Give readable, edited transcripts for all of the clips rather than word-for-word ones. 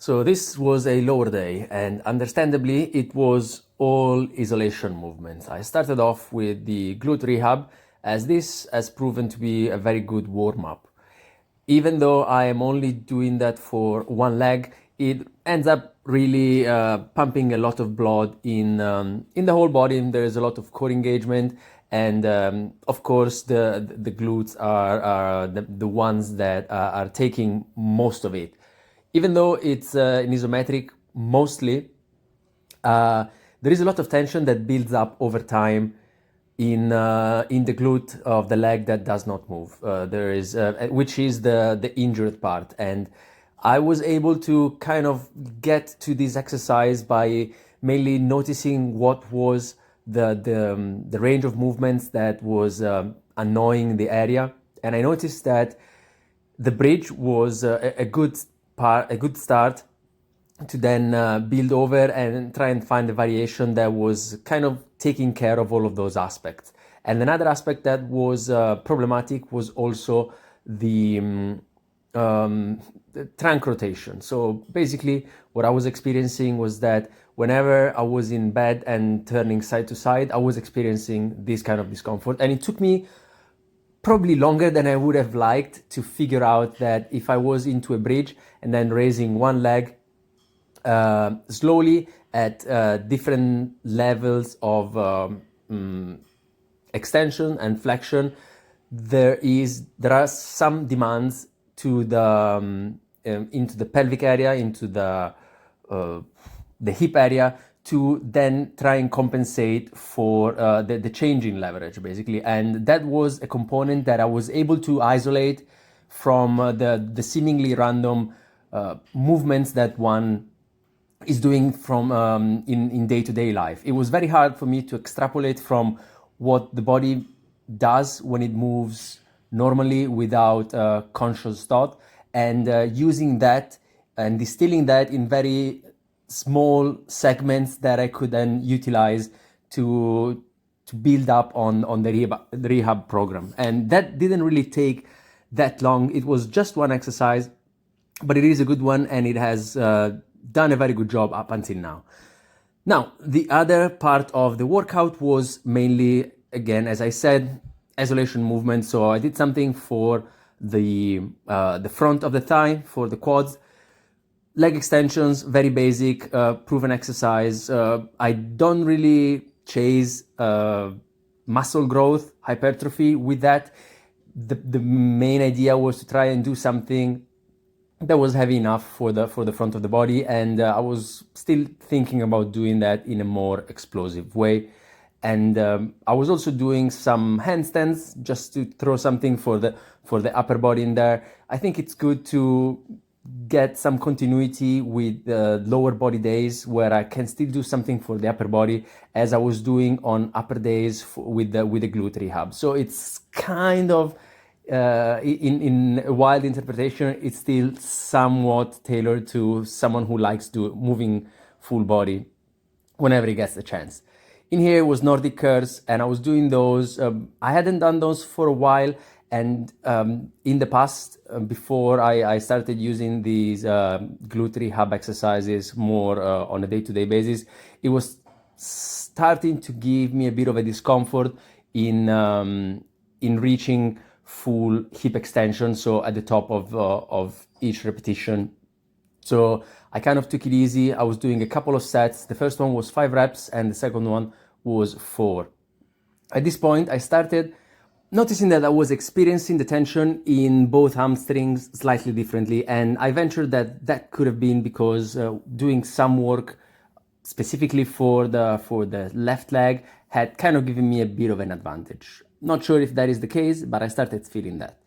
So this was a lower day, and understandably it was all isolation movements. I started off with the glute rehab, as this has proven to be a very good warm-up. Even though I am only doing that for one leg, it ends up really pumping a lot of blood in the whole body. There is a lot of core engagement, and of course the glutes are the ones that are taking most of it. Even though it's an isometric mostly, there is a lot of tension that builds up over time in the glute of the leg that does not move. There is which is the injured part, and I was able to kind of get to this exercise by mainly noticing what was the range of movements that was annoying the area, and I noticed that the bridge was a good start to then build over and try and find a variation that was kind of taking care of all of those aspects. And another aspect that was problematic was also the trunk rotation. So basically what I was experiencing was that whenever I was in bed and turning side to side, I was experiencing this kind of discomfort, and it took me probably longer than I would have liked to figure out that if I was into a bridge and then raising one leg slowly at different levels of extension and flexion, there are some demands to the into the pelvic area, into the hip area, to then try and compensate for the change in leverage, basically. And that was a component that I was able to isolate from the seemingly random movements that one is doing from in day-to-day life. It was very hard for me to extrapolate from what the body does when it moves normally without conscious thought, and using that and distilling that in very small segments that I could then utilize to build up on the rehab program. And that didn't really take that long. It was just one exercise, but it is a good one, and it has done a very good job up until now. Now, the other part of the workout was mainly, again, as I said, isolation movement. So I did something for the front of the thigh, for the quads, leg extensions, very basic, proven exercise. I don't really chase muscle growth, hypertrophy with that. The main idea was to try and do something that was heavy enough for the front of the body, and I was still thinking about doing that in a more explosive way. And I was also doing some handstands just to throw something for the upper body in there. I think it's good to get some continuity with lower body days where I can still do something for the upper body, as I was doing on upper days with the glute rehab. So it's kind of in a wild interpretation, it's still somewhat tailored to someone who likes moving full body whenever he gets the chance. In here was Nordic curls, and I was doing those. I hadn't done those for a while, and in the past, before I started using these glute rehab exercises more on a day-to-day basis, it was starting to give me a bit of a discomfort in reaching full hip extension, so at the top of each repetition. So I kind of took it easy. I was doing a couple of sets. The first one was 5 reps, and the second one was 4. At this point, I started noticing that I was experiencing the tension in both hamstrings slightly differently, and I ventured that could have been because doing some work specifically for the left leg had kind of given me a bit of an advantage. Not sure if that is the case, but I started feeling that.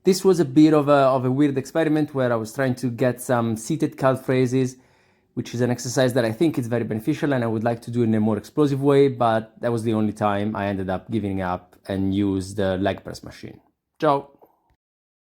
This was a bit of a weird experiment where I was trying to get some seated calf raises, which is an exercise that I think is very beneficial and I would like to do in a more explosive way, but that was the only time I ended up giving up and used the leg press machine. Ciao!